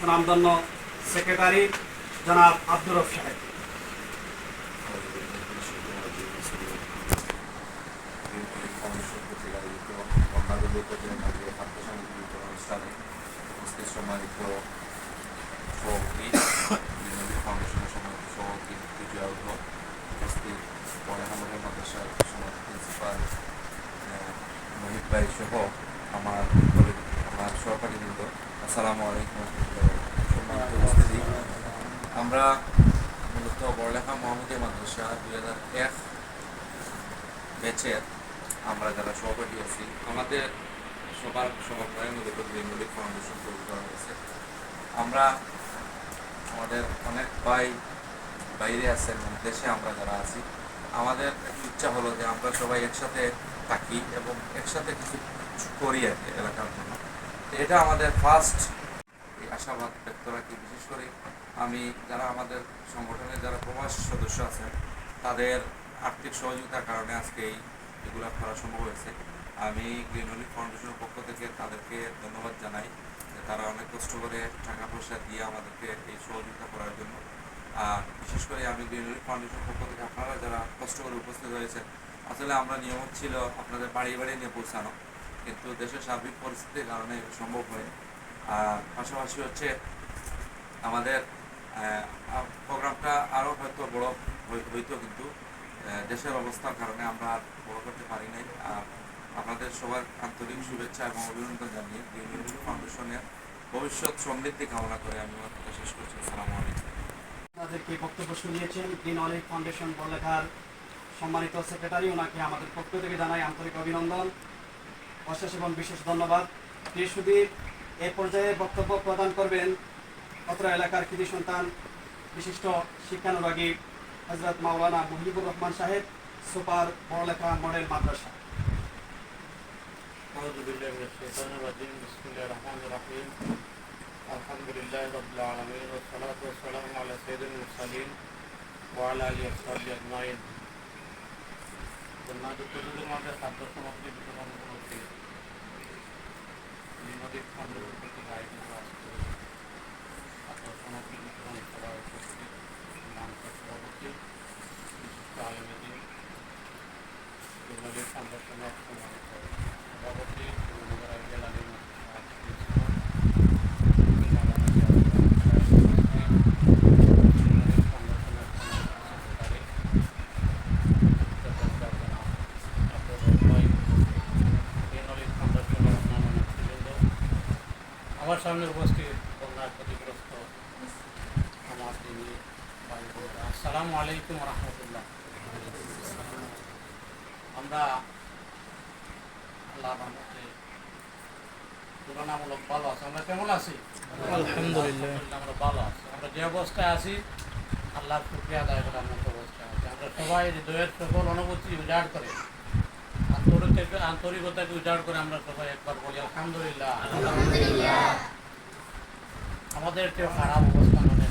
সুনামধন্য সেক্রেটারি জনাব আব্দুর রফ সাহেব। সম্মানিত সভাপতি, ফাউন্ডেশনের সম্মানিত সভাপতি বিজয় উপস্থিত, পড়াশোনার মাদ্রাসার সম্মানিত প্রিন্সিপাল মহিত ভাই সহ আমার সহকারী বৃন্দ, আসসালামু আলাইকুম। সম্মানিত উপস্থিতি, আমরা মূলত বড়লেখা মোহাম্মদী মাদ্রাসা 2001 ব্যাচের আমরা যারা সহপাঠী আছি, আমাদের সবার সমন্বয়ের মধ্যে গ্রিন অলিভ ফাউন্ডেশন তৈরি করা হয়েছে। আমরা আমাদের অনেক ভাই বাইরে আছেন, দেশে আমরা যারা আছি, আমাদের একটু ইচ্ছা হলো যে আমরা সবাই একসাথে থাকি এবং একসাথে কিছু করি আর কি এলাকার জন্য। এটা আমাদের ফার্স্ট এই আশাবাদ ব্যক্ত রাখি। বিশেষ করে আমি যারা আমাদের সংগঠনের যারা প্রবাসী সদস্য আছেন, তাদের আর্থিক সহযোগিতার কারণে আজকে এগুলো করা সম্ভব হয়েছে। আমি গ্রিন অলিভ ফাউন্ডেশনের পক্ষ থেকে তাদেরকে ধন্যবাদ জানাই যে তারা অনেক কষ্ট করে টাকা পয়সা দিয়ে আমাদেরকে এই সহযোগিতা করার জন্য। আর বিশেষ করে আমি গ্রিন অলিভ ফাউন্ডেশনের পক্ষ থেকে আপনারা যারা কষ্ট করে উপস্থিত হয়েছেন, আসলে আমরা নিয়ম ছিল আপনাদের বাড়ি বাড়ি নিয়ে পৌঁছানো, কিন্তু দেশের সার্বিক পরিস্থিতির কারণে সম্ভব হয়। আর পাশাপাশি হচ্ছে আমাদের প্রোগ্রামটা আরও হয়তো বড় হইতো, কিন্তু দেশের অবস্থার কারণে আমরা আর বড় করতে পারি নাই। আর আপনাদের সবার আন্তরিক শুভেচ্ছা এবং অভিনন্দন জানিয়ে গ্রিন অলিভ ফাউন্ডেশনের ভবিষ্যৎ সমৃদ্ধি কামনা করে আমি আমার কথা শেষ করছি। আসসালামু আলাইকুম। আপনাদেরকে বক্তব্য শুনিয়েছেন গ্রিন অলিভ ফাউন্ডেশন বড়লেখার সম্মানিত সেক্রেটারি, ওনাকে আমাদের পক্ষ থেকে জানাই আন্তরিক অভিনন্দন, অশেষ এবং বিশেষ ধন্যবাদ। প্রিয় সুধীর, এই পর্যায়ে বক্তব্য প্রদান করবেন অত্র এলাকার কৃতি সন্তান বিশিষ্ট শিক্ষানুরাগী হযরত মাওলানা মুহিবুর রহমান সাহেব, সুপার বড়লেখা মডেল মাদ্রাসা। أعوذ بالله من الشيطان الرجيم بسم الله الرحمن الرحيم الحمد لله رب العالمين والصلاة والسلام على سيد المرسلين وعلى آله وصحبه أجمعين। জন্মাদুদের মধ্যে ছাত্র সমাপ্তি বিতরণ উপলক্ষে লিমোদিক ফান্ডের কর্তৃক আয়োজিত আজকে ছাত্র সমাপ্তি বিতরণ সভায় উপস্থিত মানসিক সভাপতি বিশিষ্ট আলেমেদিন লিমোদিক ফাউন্ডেশনের সম্মানিত সভাপতি আমার সামনে উপস্থিত বন্যার ক্ষতিগ্রস্ত আমার তিনি ভাই বোনেরা, আসসালামু আলাইকুম রহমতুল্লাহ। আমরা আল্লাহ রহমতে তুলনামূলক ভালো আছি। আমরা কেমন আছি? আলহামদুলিল্লাহ, আমরা ভালো আছি। আমরা যে অবস্থায় আছি আল্লাহর শুকরিয়া আদায় করার মতো অবস্থায় আছি। আমরা সবাই হৃদয়ের সকল অনুভূতি উজাড় করে, আন্তরিকতাকে উজাড় করে আমরা সবাই একবার বলি আলহামদুলিল্লাহ। আমাদের কেউ খারাপ অবস্থা নয়,